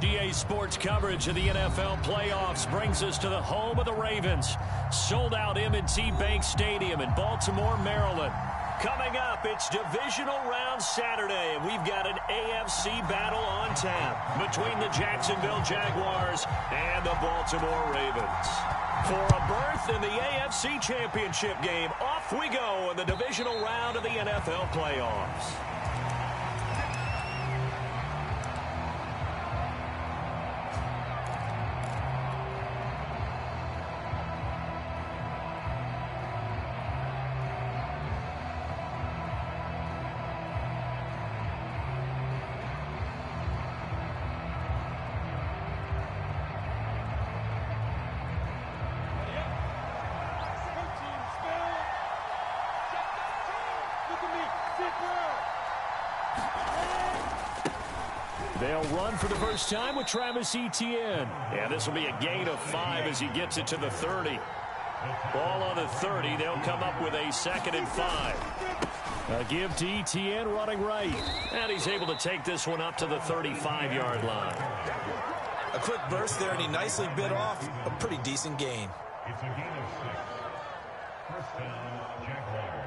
DA Sports coverage of the NFL playoffs brings us to the home of the Ravens. Sold out M&T Bank Stadium in Baltimore, Maryland. Coming up, it's Divisional Round Saturday, and we've got an AFC battle on tap between the Jacksonville Jaguars and the Baltimore Ravens. For a berth in the AFC Championship game, off we go in the Divisional Round of the NFL playoffs. They'll run for the first time with Travis Etienne. And this will be a gain of 5 as he gets it to the 30. Ball on the 30. They'll come up with a 2nd and 5. A give to Etienne running right. And he's able to take this one up to the 35-yard line. A quick burst there, and he nicely bit off a pretty decent gain. It's a gain of 6. First down, Jaguars.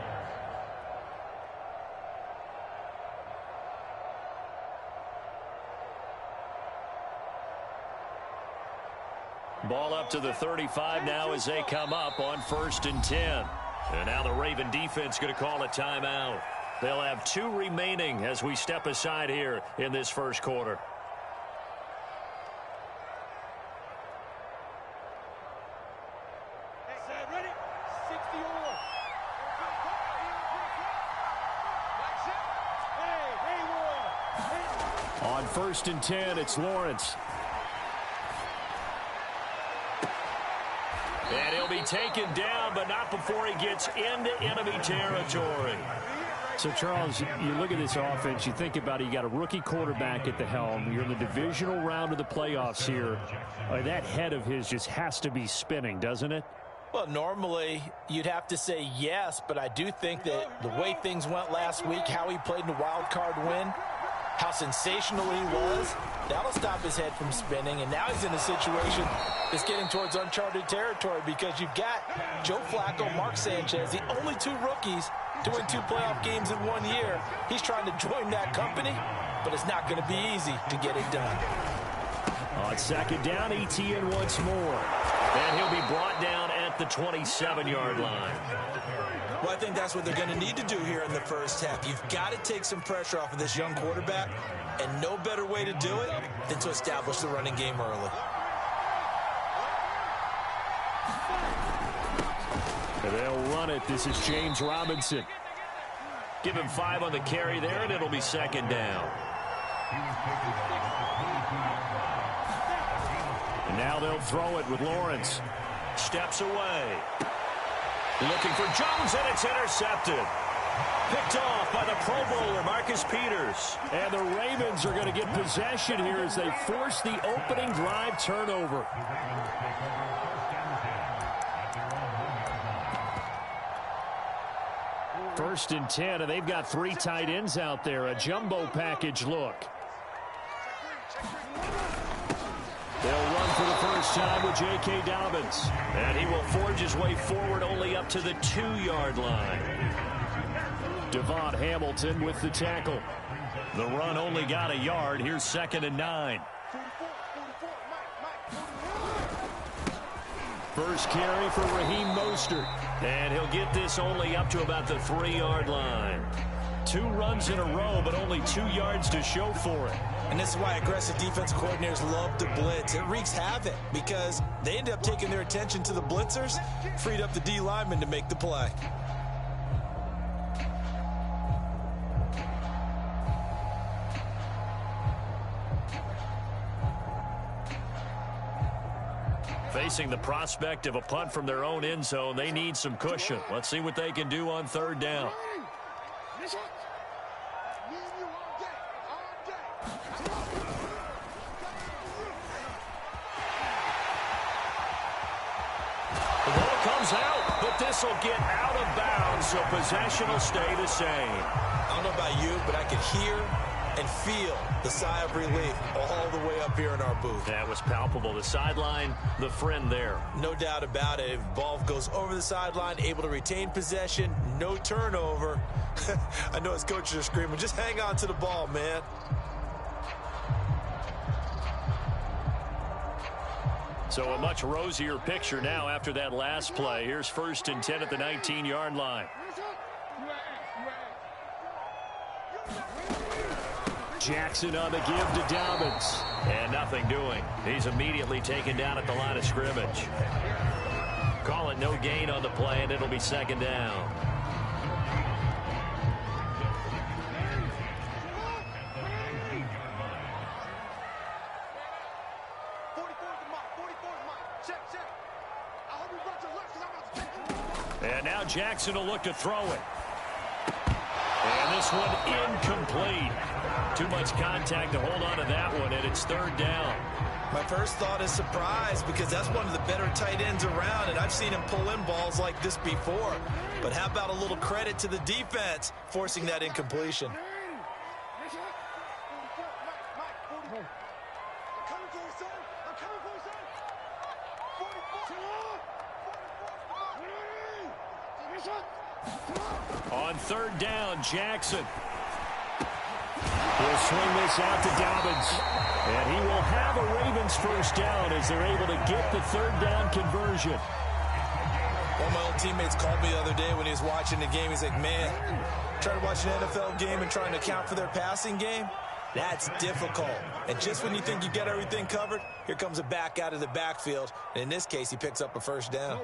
Ball up to the 35 now as they come up on 1st and 10. And now the Raven defense going to call a timeout. They'll have 2 remaining as we step aside here in this first quarter. On 1st and 10, it's Lawrence. And he'll be taken down, but not before he gets into enemy territory. So, Charles, you look at this offense, you think about it, you got a rookie quarterback at the helm. You're in the divisional round of the playoffs here. That head of his just has to be spinning, doesn't it? Well, normally you'd have to say yes, but I do think that the way things went last week, how he played in the wild card win, how sensational he was, that'll stop his head from spinning. And now he's in a situation that's getting towards uncharted territory because you've got Joe Flacco, Mark Sanchez, the only 2 rookies to win 2 playoff games in 1 year. He's trying to join that company, but it's not going to be easy to get it done. On 2nd down, Etienne once more. And he'll be brought down at the 27-yard line. Well, I think that's what they're going to need to do here in the first half. You've got to take some pressure off of this young quarterback, and no better way to do it than to establish the running game early. They'll run it. This is James Robinson. Give him 5 on the carry there, and it'll be 2nd down. And now they'll throw it with Lawrence. Steps away. Looking for Jones, and it's intercepted. Picked off by the Pro Bowler, Marcus Peters. And the Ravens are going to get possession here as they force the opening drive turnover. First and 10, and they've got 3 tight ends out there. A jumbo package look. They'll run for the first time with J.K. Dobbins. And he will forge his way forward only up to the 2-yard line. Devon Hamilton with the tackle. The run only got a yard. Here's 2nd and 9. First carry for Raheem Mostert. And he'll get this only up to about the 3-yard line. 2 runs in a row, but only 2 yards to show for it. And this is why aggressive defensive coordinators love to blitz. It wreaks havoc because they end up taking their attention to the blitzers, freed up the D lineman to make the play. Facing the prospect of a punt from their own end zone, they need some cushion. Let's see what they can do on 3rd down. The ball comes out, but this will get out of bounds, so possession will stay the same. I don't know about you, but I could hear and feel the sigh of relief all the way up here in our booth. That was palpable. The sideline, the friend there. No doubt about it. If the ball goes over the sideline, able to retain possession, no turnover. I know his coaches are screaming, just hang on to the ball, man. So a much rosier picture now after that last play. Here's 1st and 10 at the 19-yard line. Jackson on the give to Dobbins. And nothing doing. He's immediately taken down at the line of scrimmage. Call it no gain on the play, and it'll be 2nd down. And now Jackson will look to throw it. And this one incomplete. Too much contact to hold on to that one, and it's 3rd down. My first thought is surprise, because that's one of the better tight ends around, and I've seen him pull in balls like this before. But how about a little credit to the defense forcing that incompletion? On 3rd down, Jackson. He'll swing this out to Dobbins. And he will have a Ravens 1st down as they're able to get the 3rd down conversion. One of my old teammates called me the other day when he was watching the game. He's like, man, trying to watch an NFL game and trying to account for their passing game? That's difficult. And just when you think you get everything covered, here comes a back out of the backfield. And in this case, he picks up a 1st down.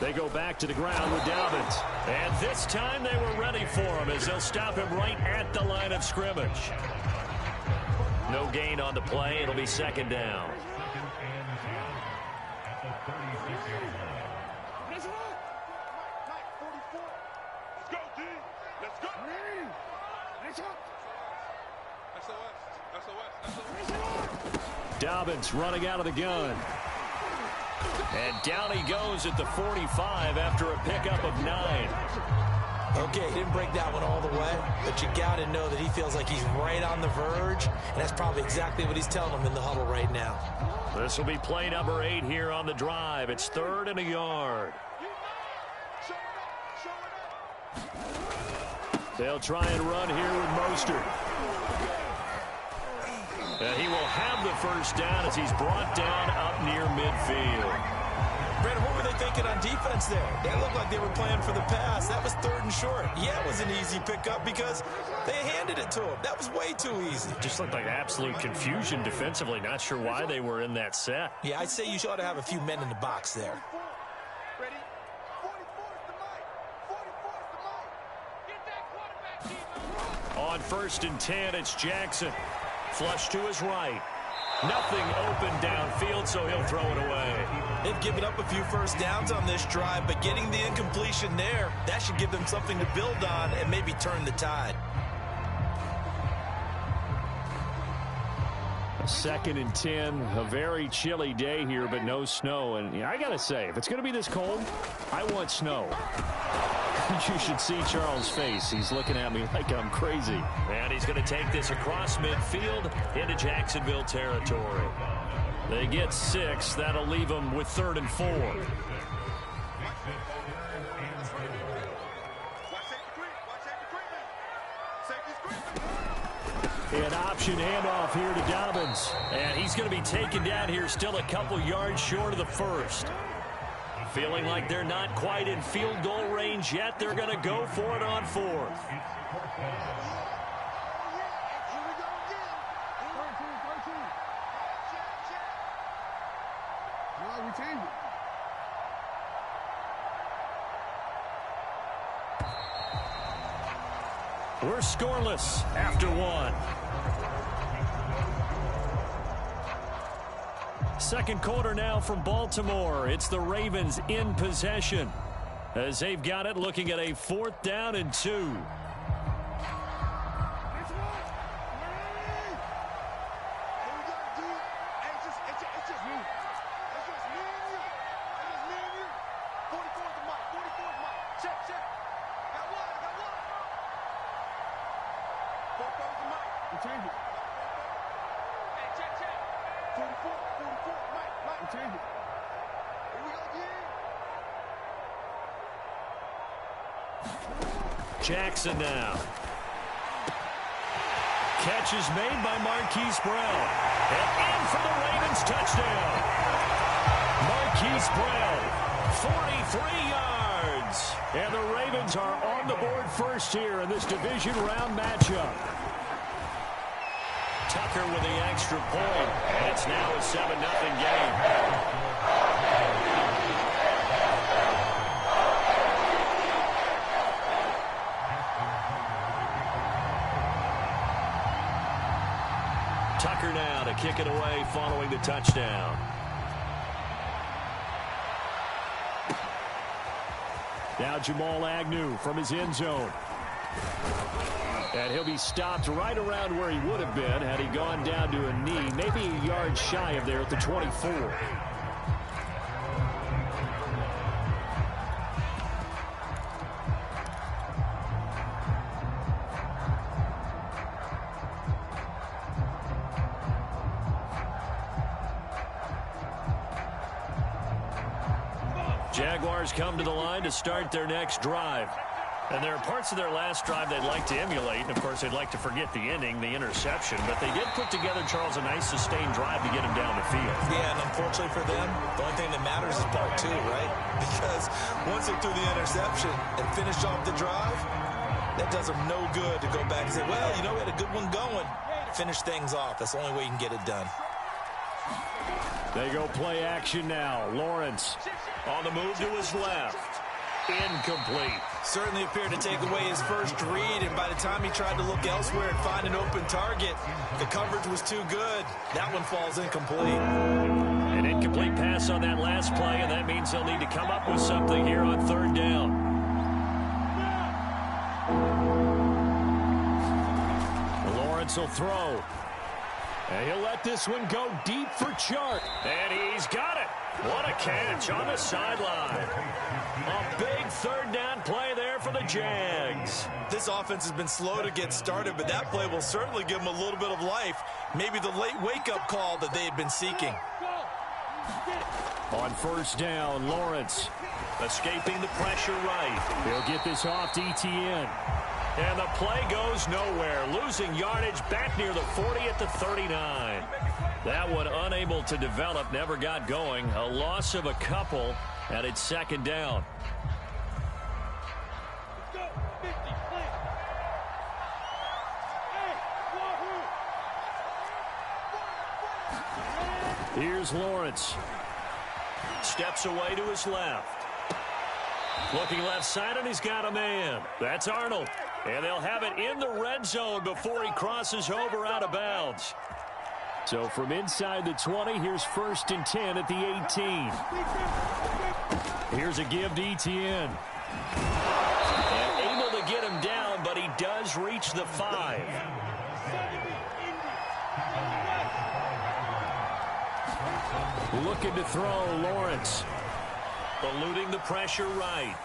They go back to the ground with Dobbins. And this time they were ready for him as they'll stop him right at the line of scrimmage. No gain on the play. It'll be 2nd down. Dobbins running out of the gun. And down he goes at the 45 after a pickup of 9. Okay, he didn't break that one all the way, but you got to know that he feels like he's right on the verge, and that's probably exactly what he's telling him in the huddle right now. This will be play number 8 here on the drive. It's 3rd and a yard. They'll try and run here with Mostert. And he will have the 1st down as he's brought down up near midfield. Brandon, what were they thinking on defense there? They looked like they were playing for the pass. That was 3rd and short. Yeah, it was an easy pickup because they handed it to him. That was way too easy. Just looked like absolute confusion defensively. Not sure why they were in that set. Yeah, I'd say you ought to have a few men in the box there. On 1st and 10, it's Jackson. Flush to his right. Nothing open downfield, so he'll throw it away. They've given up a few 1st downs on this drive, but getting the incompletion there, that should give them something to build on and maybe turn the tide. 2nd and 10, a very chilly day here, but no snow. And I got to say, if it's going to be this cold, I want snow. You should see Charles' face. He's looking at me like I'm crazy. And he's going to take this across midfield into Jacksonville territory. They get 6. That'll leave them with 3rd and 4. An option handoff here to Dobbins. And he's going to be taken down here still a couple yards short of the 1st. Feeling like they're not quite in field goal range yet. They're going to go for it on 4th. We're scoreless after 1. Second quarter now from Baltimore. It's the Ravens in possession as they've got it, looking at a 4th down and 2. Jackson now. Catch is made by Marquise Brown. And in for the Ravens touchdown. Marquise Brown, 43 yards. And the Ravens are on the board first here in this division round matchup. Tucker with the extra point. And it's now a 7-0 game. Tucker now to kick it away following the touchdown. Now Jamal Agnew from his end zone. And he'll be stopped right around where he would have been had he gone down to a knee, maybe a yard shy of there at the 24. Jaguars come to the line to start their next drive. And there are parts of their last drive they'd like to emulate. And, of course, they'd like to forget the ending, the interception. But they did put together, Charles, a nice sustained drive to get him down the field. Yeah, and unfortunately for them, the only thing that matters is part two, right? Because once they threw the interception and finished off the drive, that does them no good to go back and say, well, you know, we had a good one going. Finish things off. That's the only way you can get it done. They go play action now. Lawrence on the move to his left. Incomplete. Certainly appeared to take away his first read, and by the time he tried to look elsewhere and find an open target, the coverage was too good. That one falls incomplete. An incomplete pass on that last play, and that means they'll need to come up with something here on third down. Lawrence will throw. And he'll let this one go deep for Chark. And he's got it. What a catch on the sideline. A big third down play there for the Jags. This offense has been slow to get started, but that play will certainly give them a little bit of life. Maybe the late wake-up call that they had been seeking. On first down, Lawrence escaping the pressure right. He'll get this off to Etienne. And the play goes nowhere. Losing yardage back near the 40 at the 39. That one unable to develop, never got going. A loss of a couple, and it's second down. Here's Lawrence. Steps away to his left. Looking left side, and he's got a man. That's Arnold. And they'll have it in the red zone before he crosses over out of bounds. So from inside the 20, here's 1st and 10 at the 18. Here's a give to Etienne. And able to get him down, but he does reach the 5. Looking to throw, Lawrence. Eluding the pressure right.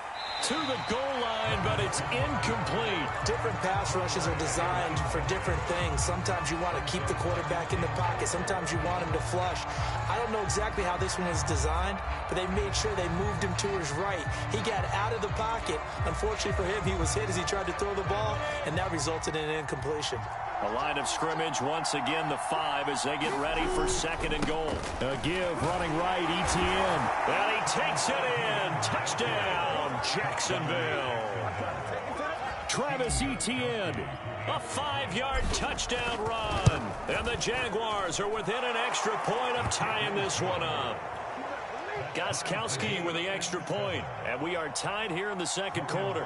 To the goal line, but it's incomplete. Different pass rushes are designed for different things. Sometimes you want to keep the quarterback in the pocket. Sometimes you want him to flush. I don't know exactly how this one was designed, but they made sure they moved him to his right. He got out of the pocket. Unfortunately for him, he was hit as he tried to throw the ball, and that resulted in an incompletion. A line of scrimmage, once again the 5 as they get ready for 2nd and goal. A give running right, Etienne. And he takes it in. Touchdown, Jacksonville. Travis Etienne, a 5-yard touchdown run. And the Jaguars are within an extra point of tying this one up. Gostkowski with the extra point. And we are tied here in the second quarter.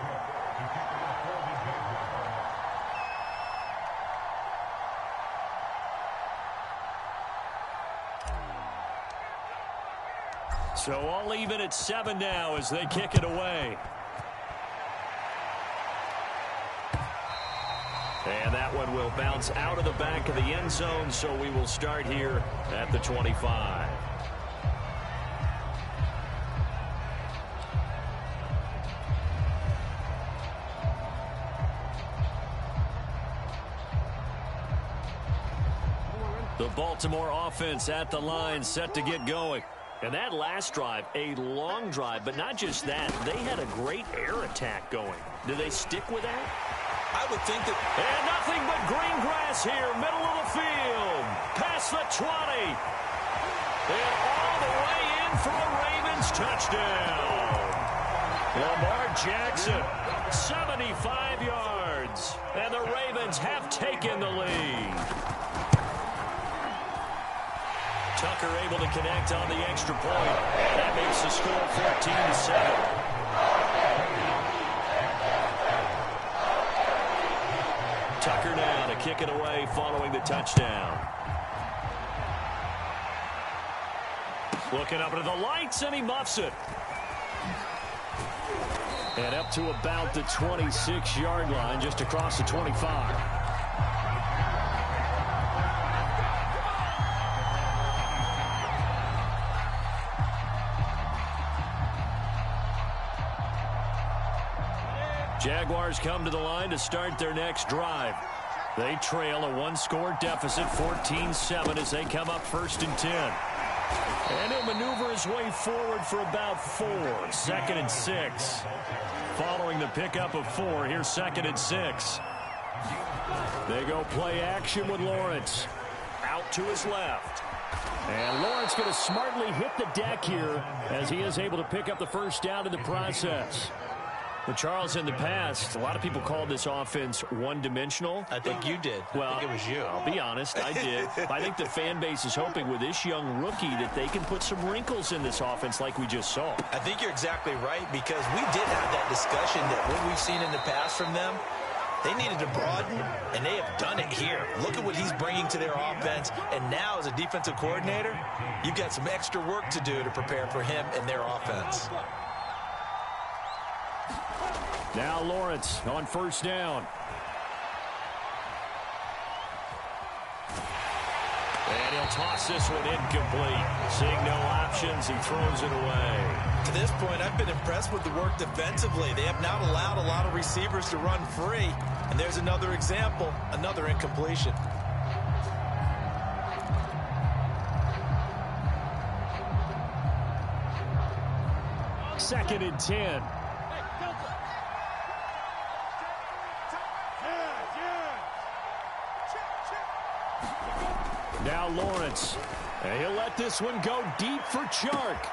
So all even at 7 now as they kick it away. And that one will bounce out of the back of the end zone, so we will start here at the 25. The Baltimore offense at the line, set to get going. And that last drive, a long drive, but not just that. They had a great air attack going. Do they stick with that? I would think that... And nothing but green grass here, middle of the field. Past the 20. And all the way in for a Ravens touchdown. Lamar Jackson, 75 yards. And the Ravens have taken the lead. Tucker able to connect on the extra point. That makes the score 14-7. Tucker now to kick it away following the touchdown. Looking up into the lights, and he muffs it. And up to about the 26-yard line, just across the 25. Jaguars come to the line to start their next drive. They trail a one-score deficit, 14-7, as they come up 1st and 10. And he'll maneuver his way forward for about 4. 2nd and 6. Following the pickup of 4, here's 2nd and 6. They go play action with Lawrence. Out to his left. And Lawrence going to smartly hit the deck here as he is able to pick up the first down in the process. Well, Charles, in the past, a lot of people called this offense one-dimensional. I think you did. Well, I think it was you. I'll be honest, I did. I think the fan base is hoping with this young rookie that they can put some wrinkles in this offense like we just saw. I think you're exactly right, because we did have that discussion that what we've seen in the past from them, they needed to broaden, and they have done it here. Look at what he's bringing to their offense, and now as a defensive coordinator, you've got some extra work to do to prepare for him and their offense. Now Lawrence on first down. And he'll toss this one incomplete. Seeing no options, he throws it away. To this point, I've been impressed with the work defensively. They have not allowed a lot of receivers to run free. And there's another example, another incompletion. Second and 10. Now Lawrence. And he'll let this one go deep for Chark.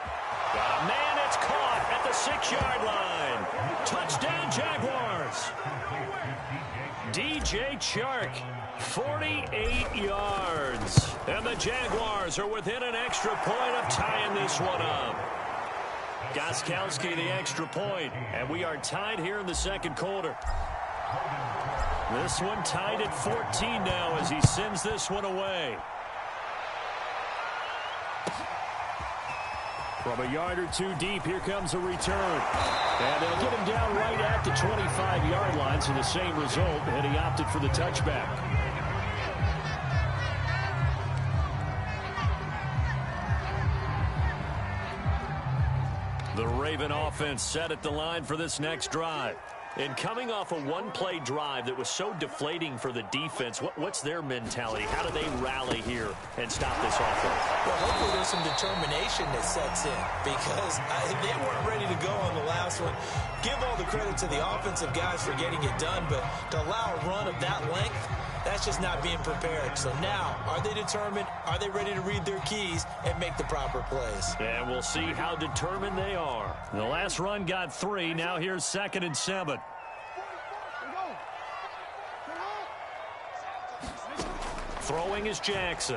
Man, it's caught at the 6-yard line. Touchdown, Jaguars. DJ Chark, 48 yards. And the Jaguars are within an extra point of tying this one up. Gostkowski, the extra point. And we are tied here in the second quarter. This one tied at 14 now as he sends this one away. From a yard or two deep, here comes a return. And they'll get him down right at the 25-yard line, so the same result, and he opted for the touchback. The Raven offense set at the line for this next drive. And coming off a one-play drive that was so deflating for the defense, what's their mentality? How do they rally here and stop this offense? Well, hopefully there's some determination that sets in, because they weren't ready to go on the last one. Give all the credit to the offensive guys for getting it done, but to allow a run of that length, that's just not being prepared. So now, are they determined? Are they ready to read their keys and make the proper plays? And we'll see how determined they are. The last run got 3. Now here's 2nd and 7. Throwing is Jackson.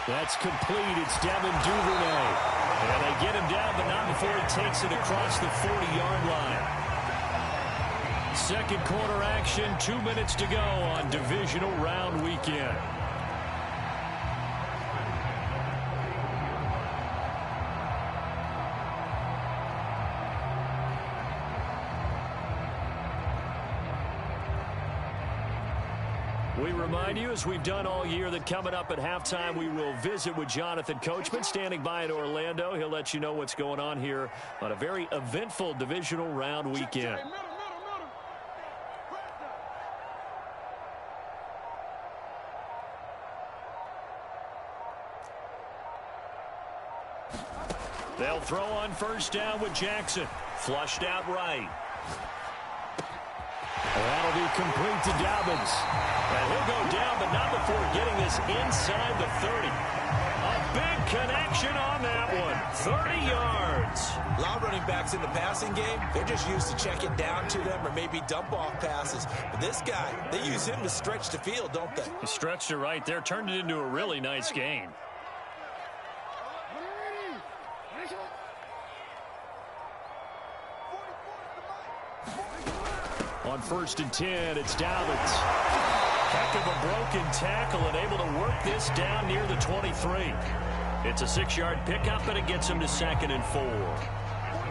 That's complete. It's Devin Duvernay. And they get him down, but not before he takes it across the 40-yard line. Second quarter action, 2 minutes to go on divisional round weekend. We remind you, as we've done all year, that coming up at halftime, we will visit with Jonathan Coachman, standing by in Orlando. He'll let you know what's going on here on a very eventful divisional round weekend. They'll throw on first down with Jackson. Flushed out right. That'll be complete to Dobbins. And he'll go down, but not before getting this inside the 30. A big connection on that one. 30 yards. A lot of running backs in the passing game, they're just used to check it down to them or maybe dump off passes. But this guy, they use him to stretch the field, don't they? He stretched it right there, turned it into a really nice gain. On 1st and 10, it's Dobbins. Heck of a broken tackle and able to work this down near the 23. It's a 6-yard pickup, and it gets him to 2nd and 4.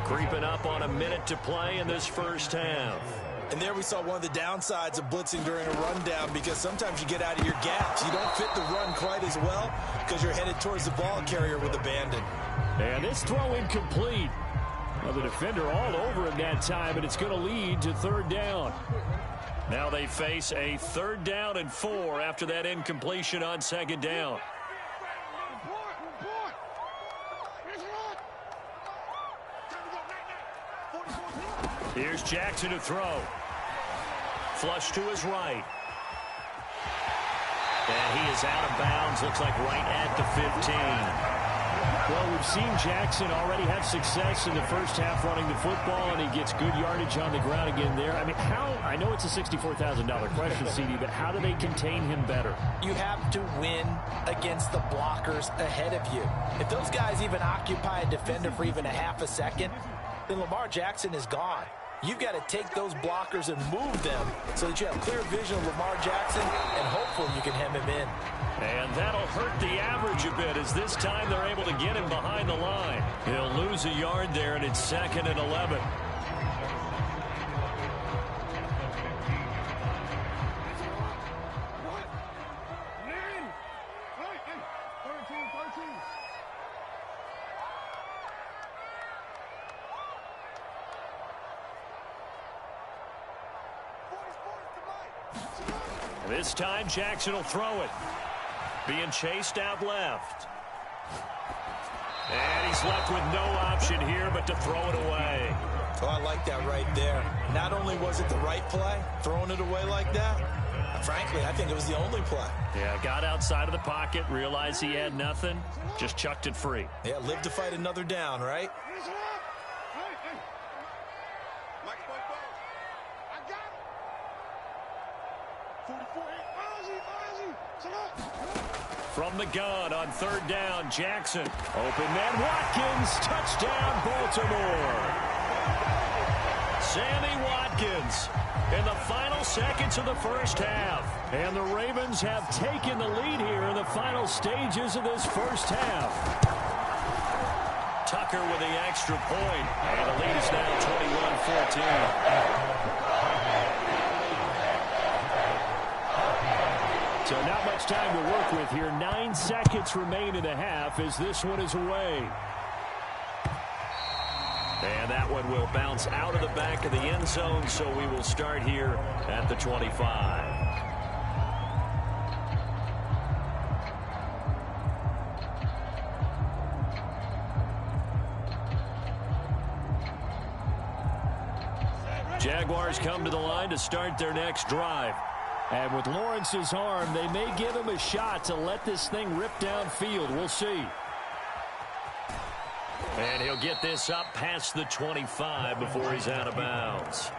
Creeping up on a minute to play in this first half. And there we saw one of the downsides of blitzing during a rundown, because sometimes you get out of your gaps. You don't fit the run quite as well because you're headed towards the ball carrier with abandon. And this throw incomplete. Well, the defender all over him that time, and it's going to lead to 3rd down. Now they face a 3rd down and 4 after that incompletion on 2nd down. Here's Jackson to throw. Flush to his right. And he is out of bounds, looks like right at the 15. Well, we've seen Jackson already have success in the first half running the football, and he gets good yardage on the ground again there. I mean, I know it's a $64,000 question, CD, but how do they contain him better? You have to win against the blockers ahead of you. If those guys even occupy a defender for even a half a second, then Lamar Jackson is gone. You've got to take those blockers and move them so that you have clear vision of Lamar Jackson, and hopefully you can hem him in. And that'll hurt the average a bit, as this time they're able to get him behind the line. He'll lose a yard there, and it's 2nd and 11. This time Jackson will throw it. Being chased out left. And he's left with no option here but to throw it away. Oh, I like that right there. Not only was it the right play, throwing it away like that, frankly, I think it was the only play. Yeah, got outside of the pocket, realized he had nothing, just chucked it free. Yeah, live to fight another down, right? From the gun on 3rd down, Jackson. Open man, Watkins. Touchdown, Baltimore. Sammy Watkins in the final seconds of the first half. And the Ravens have taken the lead here in the final stages of this first half. Tucker with the extra point. And the lead is now 21-14. So not much time to work with here. 9 seconds remain in the half as this one is away. And that one will bounce out of the back of the end zone, so we will start here at the 25. Jaguars come to the line to start their next drive. And with Lawrence's arm, they may give him a shot to let this thing rip downfield. We'll see. And he'll get this up past the 25 before he's out of bounds.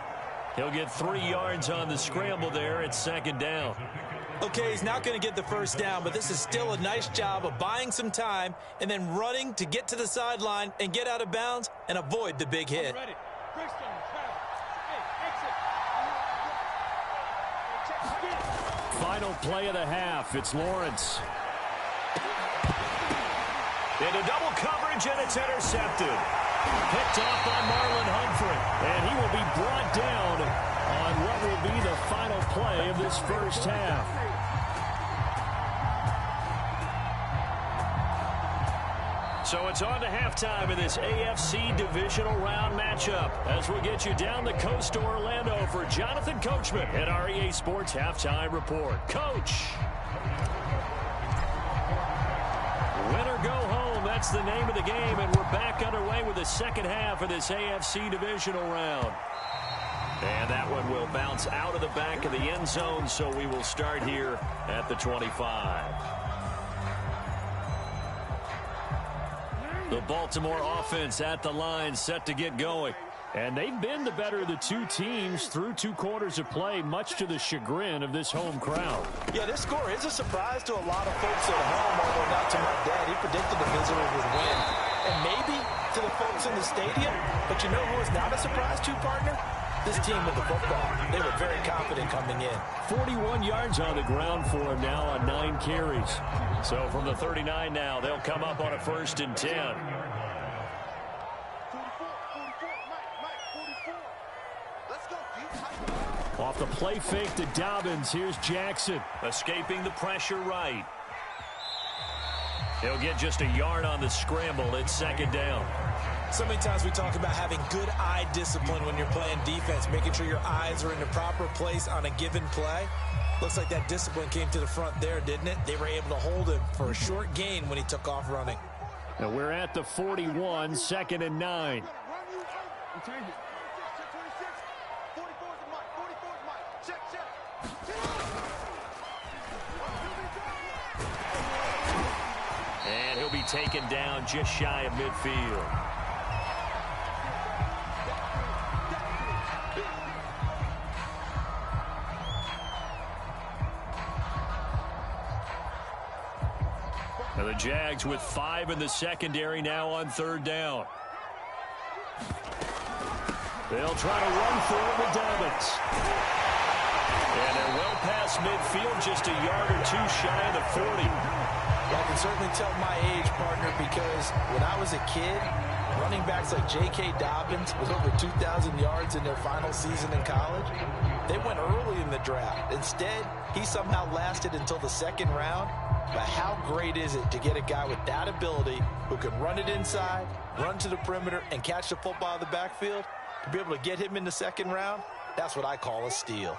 He'll get 3 yards on the scramble there at 2nd down. Okay, he's not going to get the first down, but this is still a nice job of buying some time and then running to get to the sideline and get out of bounds and avoid the big hit. Final play of the half. It's Lawrence. Into double coverage, and it's intercepted. Picked off by Marlon Humphrey. And he will be brought down on what will be the final play of this first half. So it's on to halftime in this AFC divisional round matchup as we'll get you down the coast to Orlando for Jonathan Coachman at our EA Sports Halftime Report. Coach. Win or go home, that's the name of the game, and we're back back underway with the second half of this AFC divisional round. And that one will bounce out of the back of the end zone, so we will start here at the 25. The Baltimore offense at the line, set to get going. And they've been the better of the two teams through 2 quarters of play, much to the chagrin of this home crowd. Yeah, this score is a surprise to a lot of folks at home, although not to my dad. He predicted the visitors would win. And maybe to the folks in the stadium. But you know who is not a surprise to, partner? This team with the football. They were very confident coming in. 41 yards on the ground for him now on 9 carries. So from the 39 now, they'll come up on a 1st and 10. Off the play fake to Dobbins. Here's Jackson. Escaping the pressure right. He'll get just a yard on the scramble. It's 2nd down. So many times we talk about having good eye discipline when you're playing defense, making sure your eyes are in the proper place on a given play. Looks like that discipline came to the front there, didn't it? They were able to hold him for a short gain when he took off running. Now we're at the 41, 2nd and 9. And he'll be taken down just shy of midfield. Now the Jags with 5 in the secondary now on 3rd down. They'll try to run for it with Dobbins. And they're well past midfield, just a yard or 2 shy of the 40. Well, I can certainly tell my age, partner, because when I was a kid, running backs like J.K. Dobbins with over 2,000 yards in their final season in college, they went early in the draft. Instead, he somehow lasted until the 2nd round. But how great is it to get a guy with that ability who can run it inside, run to the perimeter, and catch the football in the backfield? To be able to get him in the 2nd round, that's what I call a steal.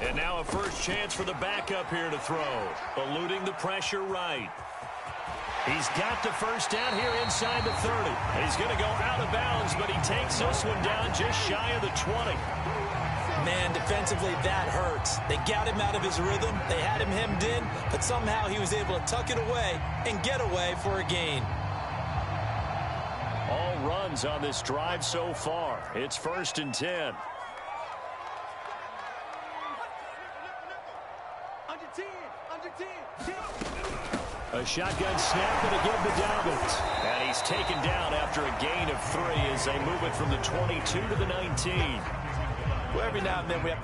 And now a first chance for the backup here to throw. Eluding the pressure right. He's got the first down here inside the 30. He's going to go out of bounds, but he takes this one down just shy of the 20. Man, defensively, that hurts. They got him out of his rhythm. They had him hemmed in, but somehow he was able to tuck it away and get away for a gain. All runs on this drive so far. It's 1st and 10. A shotgun snap and again to Dobbins. And he's taken down after a gain of 3 as they move it from the 22 to the 19. Well, every now and then we have...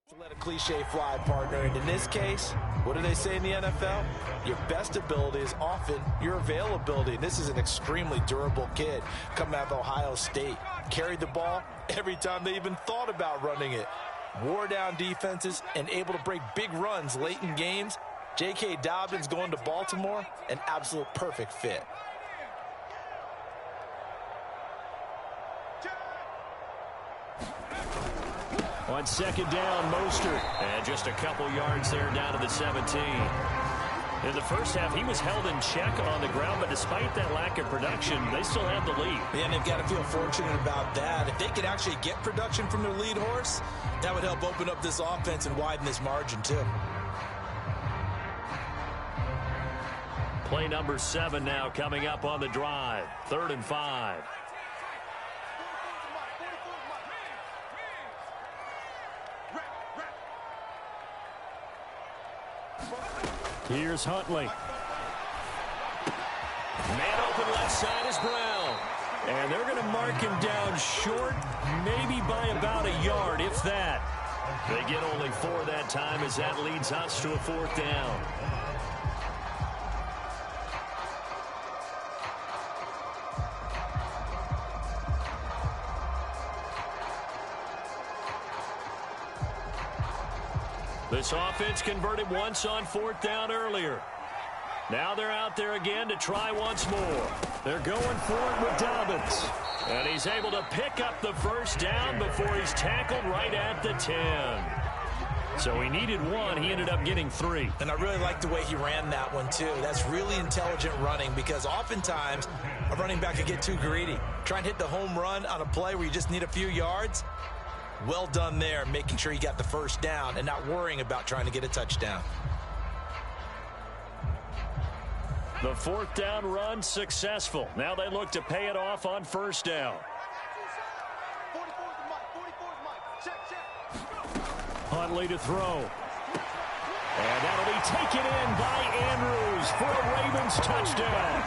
to let a cliche fly, partner, and in this case, what do they say in the NFL? Your best ability is often your availability, and this is an extremely durable kid coming out of Ohio State. Carried the ball every time they even thought about running it. Wore down defenses and able to break big runs late in games. J.K. Dobbins going to Baltimore, an absolute perfect fit. On 2nd down, Mostert. And just a couple yards there down to the 17. In the first half, he was held in check on the ground, but despite that lack of production, they still have the lead. Yeah, and they've got to feel fortunate about that. If they could actually get production from their lead horse, that would help open up this offense and widen this margin, too. Play number 7 now coming up on the drive. 3rd and 5. Here's Huntley. Man open left side is Brown. And they're going to mark him down short, maybe by about a yard, if that. They get only 4 that time as that leads us to a 4th down. This offense converted once on 4th down earlier. Now they're out there again to try once more. They're going for it with Dobbins. And he's able to pick up the first down before he's tackled right at the 10. So he needed one. He ended up getting 3. And I really like the way he ran that one, too. That's really intelligent running because oftentimes a running back can get too greedy. Trying to hit the home run on a play where you just need a few yards. Well done there, making sure he got the first down and not worrying about trying to get a touchdown. The 4th down run successful. Now they look to pay it off on first down. Huntley to throw. And that'll be taken in by Andrews for a Ravens touchdown.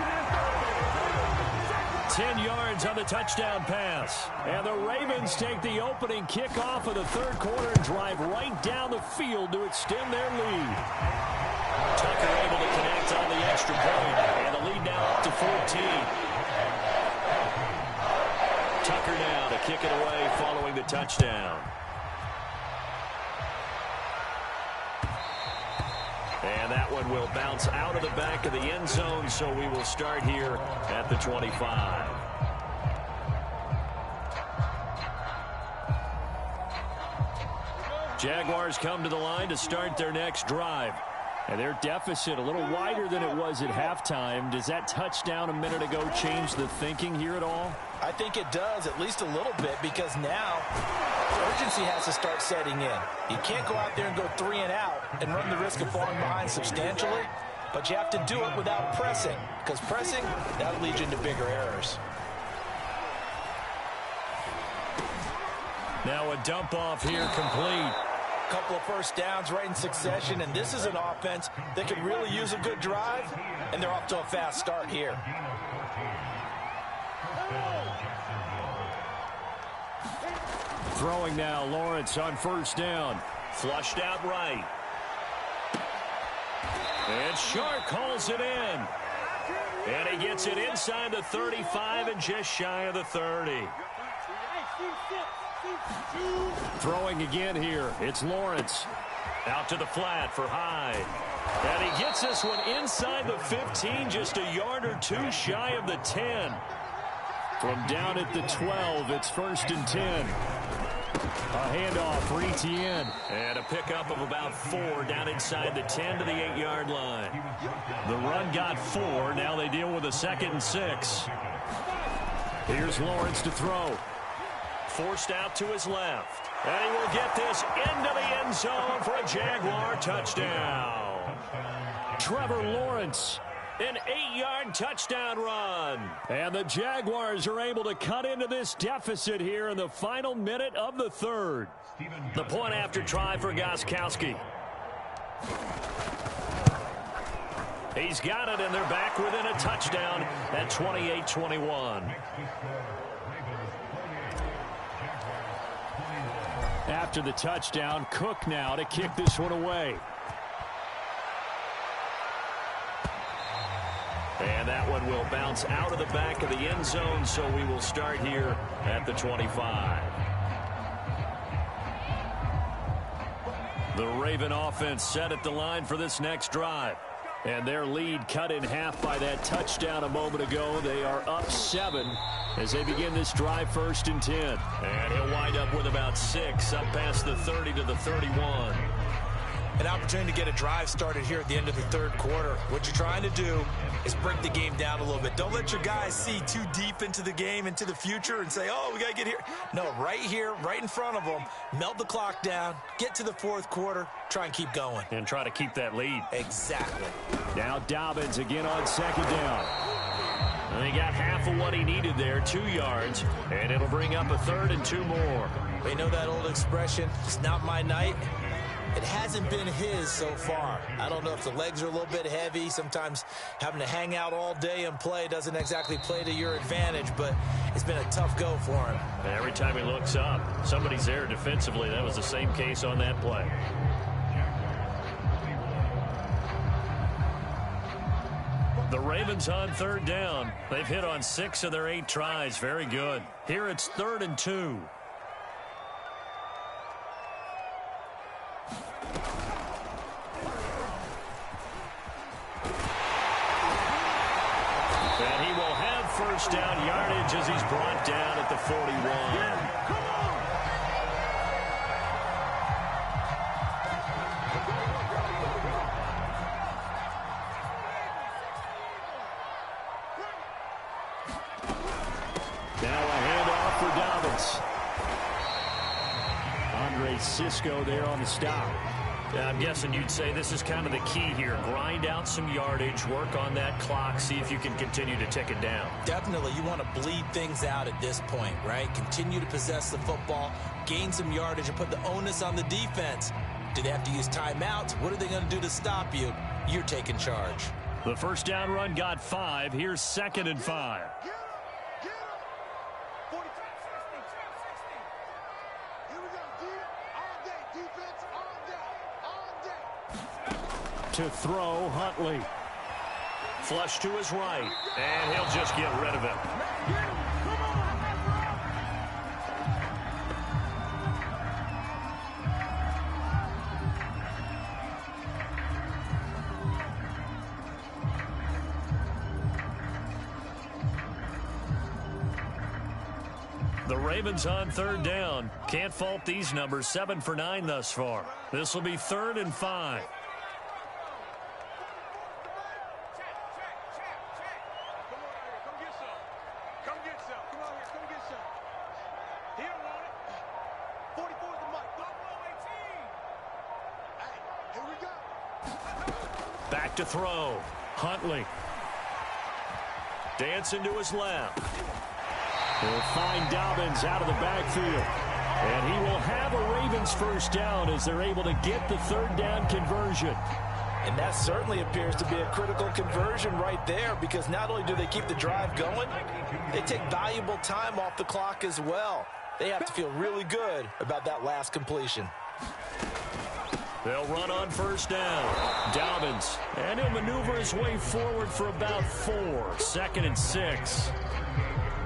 10 yards on the touchdown pass. And the Ravens take the opening kickoff of the 3rd quarter and drive right down the field to extend their lead. Tucker able to connect on the extra point, and the lead now up to 14. Tucker now to kick it away following the touchdown. And that one will bounce out of the back of the end zone, so we will start here at the 25. Jaguars come to the line to start their next drive. And their deficit a little wider than it was at halftime. Does that touchdown a minute ago change the thinking here at all? I think it does, at least a little bit, because now urgency has to start setting in. You can't go out there and go 3 and out and run the risk of falling behind substantially, but you have to do it without pressing, because pressing, that'll lead you into bigger errors. Now a dump off here complete. Couple of first downs right in succession, and this is an offense that could really use a good drive, and they're off to a fast start here. Throwing now, Lawrence on first down. Flushed out right. And Shark calls it in. And he gets it inside the 35 and just shy of the 30. Throwing again here. It's Lawrence. Out to the flat for Hyde. And he gets this one inside the 15, just a yard or 2 shy of the 10. From down at the 12, it's 1st and 10. A handoff for Etienne. And a pickup of about 4 down inside the 10 to the 8-yard line. The run got 4. Now they deal with a 2nd and 6. Here's Lawrence to throw. Forced out to his left. And he will get this into the end zone for a Jaguar touchdown. Trevor Lawrence, an 8-yard touchdown run. And the Jaguars are able to cut into this deficit here in the final minute of the 3rd. The point after try for Gostkowski. He's got it, and they're back within a touchdown at 28-21. After the touchdown, Cook now to kick this one away. And that one will bounce out of the back of the end zone, so we will start here at the 25. The Raven offense set at the line for this next drive. And their lead cut in half by that touchdown a moment ago. They are up 7 as they begin this drive, 1st and 10. And he'll wind up with about 6 up past the 30 to the 31. An opportunity to get a drive started here at the end of the 3rd quarter. What you're trying to do is break the game down a little bit. Don't let your guys see too deep into the game, into the future, and say, oh, we got to get here. No, right here, right in front of them, melt the clock down, get to the 4th quarter, try and keep going. And try to keep that lead. Exactly. Now Dobbins again on 2nd down. And he got half of what he needed there, 2 yards, and it'll bring up a 3rd and 2 more. You know that old expression, it's not my night? It hasn't been his so far. I don't know if the legs are a little bit heavy. Sometimes having to hang out all day and play doesn't exactly play to your advantage, but it's been a tough go for him. And every time he looks up, somebody's there defensively. That was the same case on that play. The Ravens on 3rd down. They've hit on 6 of their 8 tries. Very good. Here it's 3rd and 2. first down yardage as he's brought down at the 41. Cisco there on the stop. I'm guessing you'd say this is kind of the key here. Grind out some yardage, work on that clock, see if you can continue to tick it down. Definitely, you want to bleed things out at this point, right? Continue to possess the football, gain some yardage, and put the onus on the defense. Do they have to use timeouts? What are they going to do to stop you? You're taking charge. The first down run got 5. Here's 2nd and 5. To throw, Huntley. Flush to his right, and he'll just get rid of it. The Ravens on 3rd down. Can't fault these numbers. 7 for 9 thus far. This will be 3rd and 5. Back to throw. Huntley. Dancing to his left. They'll find Dobbins out of the backfield. And he will have a Ravens first down as they're able to get the 3rd down conversion. And that certainly appears to be a critical conversion right there, because not only do they keep the drive going, they take valuable time off the clock as well. They have to feel really good about that last completion. They'll run on 1st down. Dobbins. And he'll maneuver his way forward for about 4. 2nd and 6.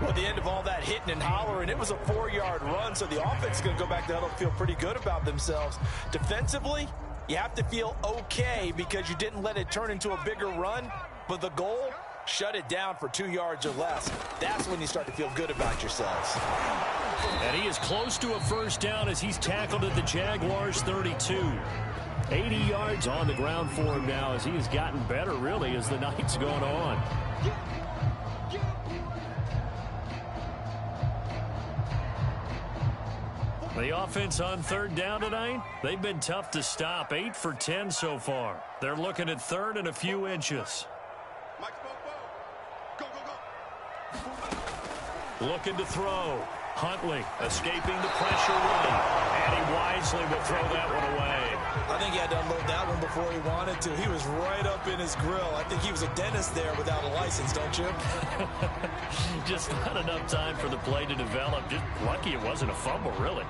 Well, at the end of all that hitting and hollering, it was a 4-yard run, so the offense is going to go back to huddle and feel pretty good about themselves. Defensively, you have to feel okay because you didn't let it turn into a bigger run, but the goal, shut it down for 2 yards or less. That's when you start to feel good about yourselves. And he is close to a first down as he's tackled at the Jaguars' 32. 80 yards on the ground for him now as he has gotten better, really, as the night's gone on. The offense on 3rd down tonight, they've been tough to stop. 8 for 10 so far. They're looking at 3rd and a few inches. Looking to throw. Huntley escaping the pressure run. And he wisely will throw that one away. I think he had to unload that one before he wanted to. He was right up in his grill. I think he was a dentist there without a license, don't you? Just not enough time for the play to develop. Just lucky it wasn't a fumble, really.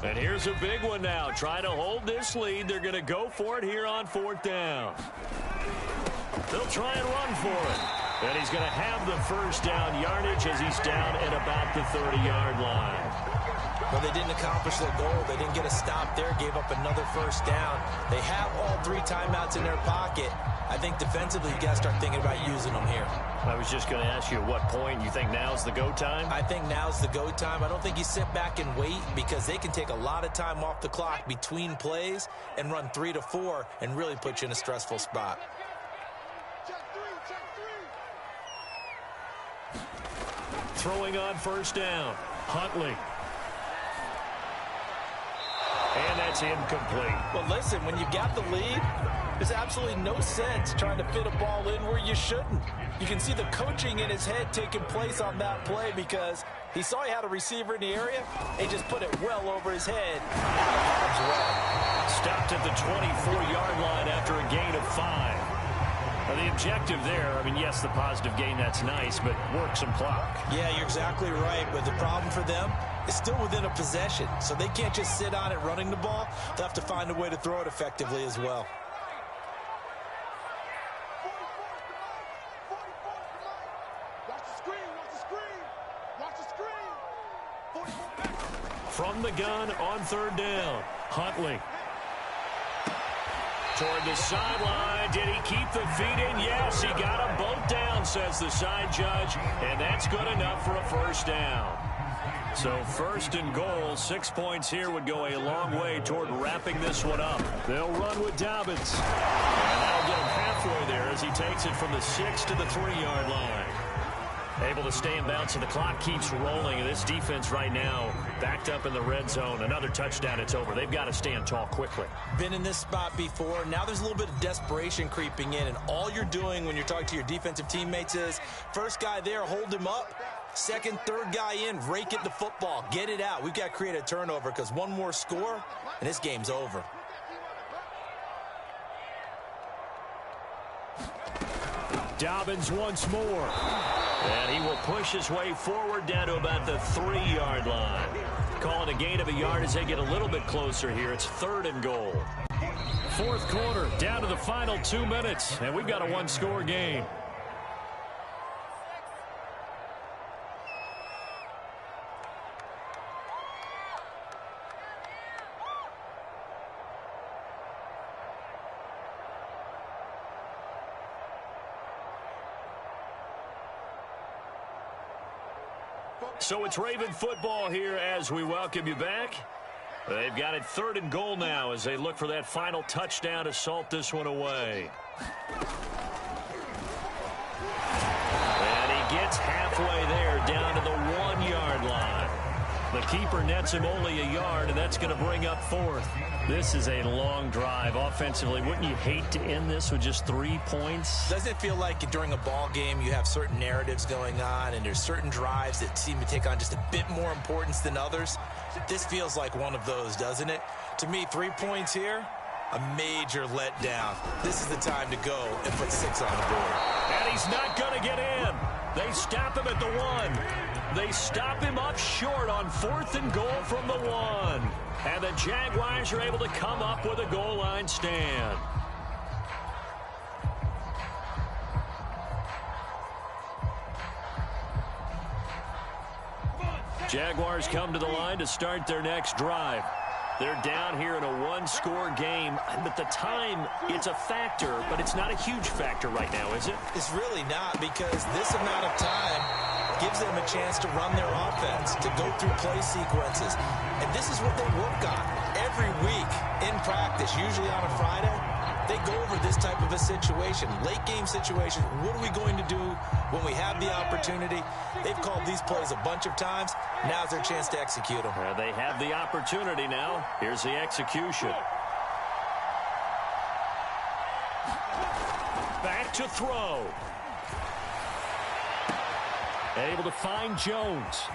And here's a big one now. Trying to hold this lead. They're going to go for it here on 4th down. They'll try and run for it. And he's going to have the first down yardage as he's down at about the 30-yard line. Well, they didn't accomplish their goal. They didn't get a stop there, gave up another first down. They have all 3 timeouts in their pocket. I think defensively, you got to start thinking about using them here. I was just going to ask you at what point you think now's the go time? I think now's the go time. I don't think you sit back and wait, because they can take a lot of time off the clock between plays and run 3 to 4 and really put you in a stressful spot. Throwing on 1st down. Huntley. And that's incomplete. Well, listen, when you've got the lead, there's absolutely no sense trying to fit a ball in where you shouldn't. You can see the coaching in his head taking place on that play, because he saw he had a receiver in the area and just put it well over his head. Stopped at the 24-yard line after a gain of 5. Now, the objective there, I mean, yes, the positive gain, that's nice, but work some clock. Yeah, you're exactly right, but the problem for them is still within a possession, so they can't just sit on it running the ball. They'll have to find a way to throw it effectively as well. From the gun on 3rd down, Huntley. toward the sideline. Did he keep the feet in? Yes, he got them both down, says the side judge, and that's good enough for a first down. So 1st and goal, 6 points here would go a long way toward wrapping this one up. They'll run with Dobbins. And that'll get him halfway there as he takes it from the 6 to the 3-yard line. Able to stay in bounds, and the clock keeps rolling. This defense right now backed up in the red zone. Another touchdown, it's over. They've got to stand tall quickly. Been in this spot before. Now there's a little bit of desperation creeping in, and all you're doing when you're talking to your defensive teammates is first guy there, hold him up. Second, third guy in, rake it the football. Get it out. We've got to create a turnover because one more score, and this game's over. Dobbins once more. And he will push his way forward down to about the 3-yard line. Calling a gain of a yard as they get a little bit closer here. It's 3rd and goal. 4th quarter, down to the final 2 minutes, and we've got a one-score game. So it's Raven football here as we welcome you back. They've got it 3rd and goal now as they look for that final touchdown to salt this one away. And he gets halfway there down to the 1-yard line. The keeper nets him only a yard, and that's going to bring up 4th. This is a long drive offensively. Wouldn't you hate to end this with just 3 points? Doesn't it feel like during a ball game you have certain narratives going on and there's certain drives that seem to take on just a bit more importance than others? This feels like one of those, doesn't it? To me, 3 points here, a major letdown. This is the time to go and put 6 on the board. And he's not going to get in. They stop him at the 1. They stop him up short on 4th and goal from the 1. And the Jaguars are able to come up with a goal line stand. Jaguars come to the line to start their next drive. They're down here in a one-score game, but the time, it's a factor, but it's not a huge factor right now, is it? It's really not, because this amount of time gives them a chance to run their offense, to go through play sequences. And this is what they work on every week in practice, usually on a Friday. They go over this type of a situation, late game situation. What are we going to do when we have the opportunity? They've called these plays a bunch of times. Now's their chance to execute them. They have the opportunity now. Here's the execution. Back to throw. Able to find Jones.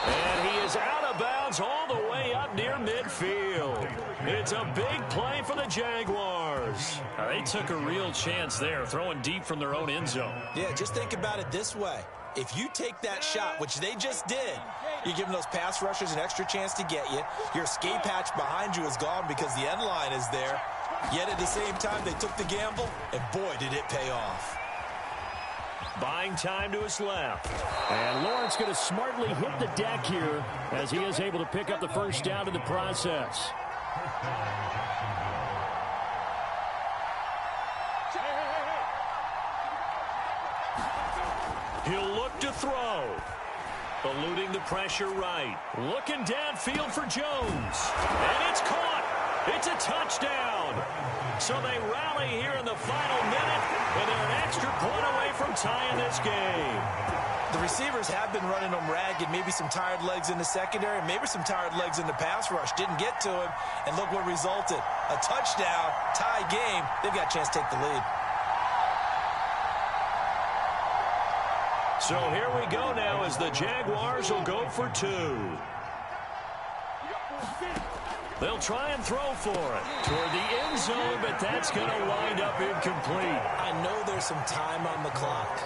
And he is out of bounds all the way up near midfield. It's a big play for the Jaguars. They took a real chance there, throwing deep from their own end zone. Yeah, just think about it this way. If you take that shot, which they just did, you're giving those pass rushers an extra chance to get you. Your escape hatch behind you is gone because the end line is there. Yet at the same time, they took the gamble, and boy, did it pay off. Buying time to his left. And Lawrence going to smartly hit the deck here as he is able to pick up the first down in the process. He'll look to throw. Eluding the pressure right. Looking downfield for Jones. And it's caught. It's a touchdown. So they rally here in the final minute, and they're an extra point away from tying this game. The receivers have been running them ragged. Maybe some tired legs in the secondary, maybe some tired legs in the pass rush. Didn't get to him, and look what resulted. A touchdown, tie game. They've got a chance to take the lead. So here we go now as the Jaguars will go for 2. They'll try and throw for it toward the end zone, but that's going to wind up incomplete. I know there's some time on the clock,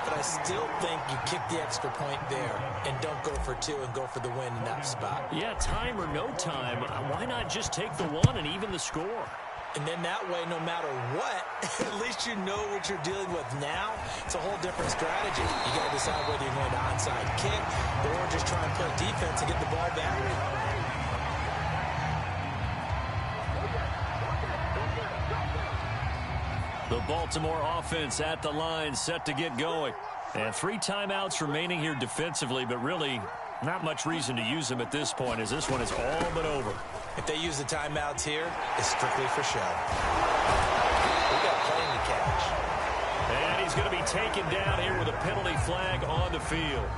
but I still think you kick the extra point there and don't go for 2 and go for the win in that spot. Yeah, time or no time, why not just take the 1 and even the score? And then that way, no matter what, at least you know what you're dealing with now. It's a whole different strategy. You got to decide whether you're going to onside kick or just try and play defense and get the ball back. Baltimore offense at the line, set to get going. And 3 timeouts remaining here defensively, but really not much reason to use them at this point, as this one is all but over. If they use the timeouts here, it's strictly for show. We got playing to catch. And he's going to be taken down here with a penalty flag on the field.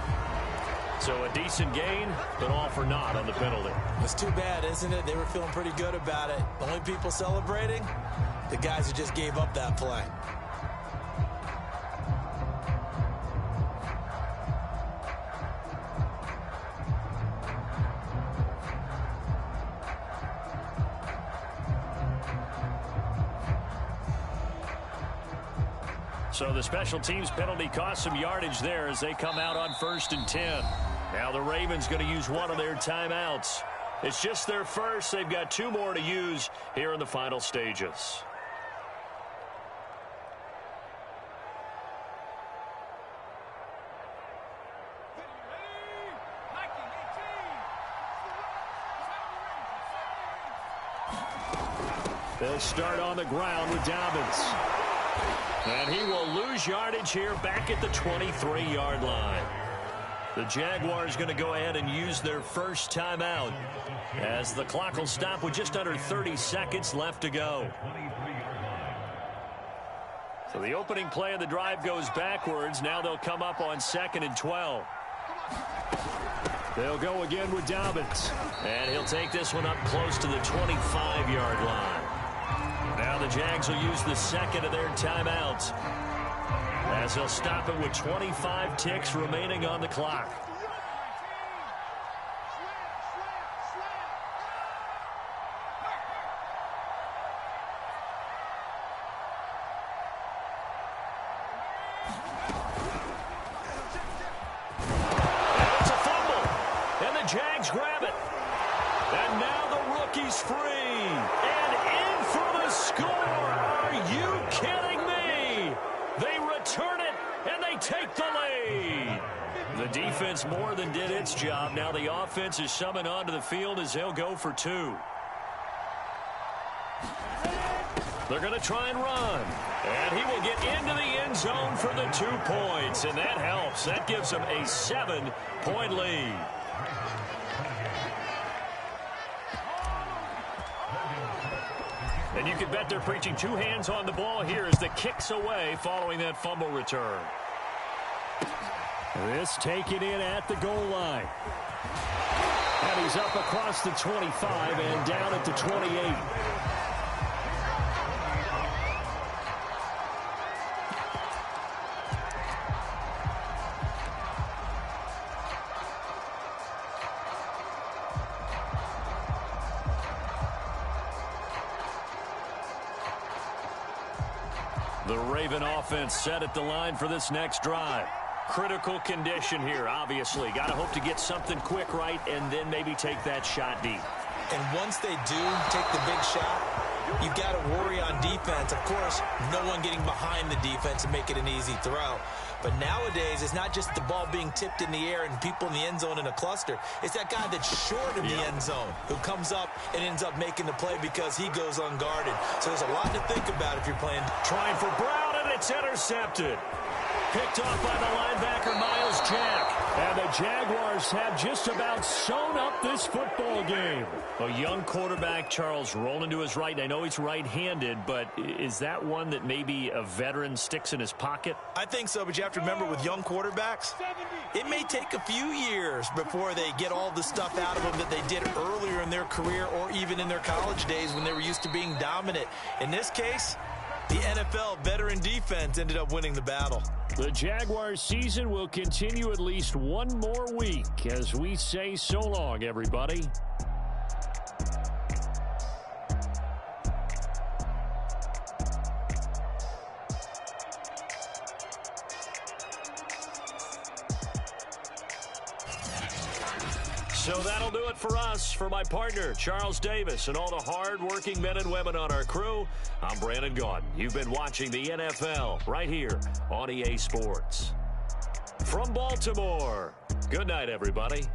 So a decent gain, but all for naught on the penalty. It's too bad, isn't it? They were feeling pretty good about it. The only people celebrating, the guys who just gave up that play. So the special teams penalty cost some yardage there as they come out on 1st and 10. Now the Ravens going to use one of their timeouts. It's just their first. They've got 2 more to use here in the final stages. They'll start on the ground with Dobbins. And he will lose yardage here back at the 23-yard line. The Jaguars going to go ahead and use their first timeout as the clock will stop with just under 30 seconds left to go. So the opening play of the drive goes backwards. Now they'll come up on 2nd and 12. They'll go again with Dobbins. And he'll take this one up close to the 25-yard line. Now the Jags will use the second of their timeouts as they'll stop it with 25 ticks remaining on the clock. And it's a fumble, and the Jags grab it. And now the rookie's free. And in for the score. Are you kidding me? They return it, and they take the lead. The defense more than did its job. Now the offense is summoned onto the field as they'll go for 2. They're going to try and run. And he will get into the end zone for the 2 points. And that helps. That gives them a 7-point lead. And you can bet they're preaching 2 hands on the ball here as the kick's away following that fumble return. This taken in at the goal line. And he's up across the 25 and down at the 28. The Raven offense set at the line for this next drive. Critical condition here, obviously. Got to hope to get something quick right and then maybe take that shot deep. And once they do take the big shot, you've got to worry on defense. Of course, no one getting behind the defense and make it an easy throw. But nowadays, it's not just the ball being tipped in the air and people in the end zone in a cluster. It's that guy that's short of the end zone who comes up and ends up making the play because he goes unguarded. So there's a lot to think about if you're playing. Trying for Brown, and it's intercepted. Picked off by the linebacker, Miles Jack. And the Jaguars have just about sewn up this football game. A young quarterback, Charles, rolling to his right. I know he's right-handed, but is that one that maybe a veteran sticks in his pocket? I think so, but you have to remember with young quarterbacks, it may take a few years before they get all the stuff out of them that they did earlier in their career or even in their college days when they were used to being dominant. In this case, the NFL veteran defense ended up winning the battle. The Jaguars season will continue at least one more week as we say so long, everybody. So that'll do it for us. For my partner, Charles Davis, and all the hard-working men and women on our crew, I'm Brandon Gaudin. You've been watching the NFL right here on EA Sports. From Baltimore, good night, everybody.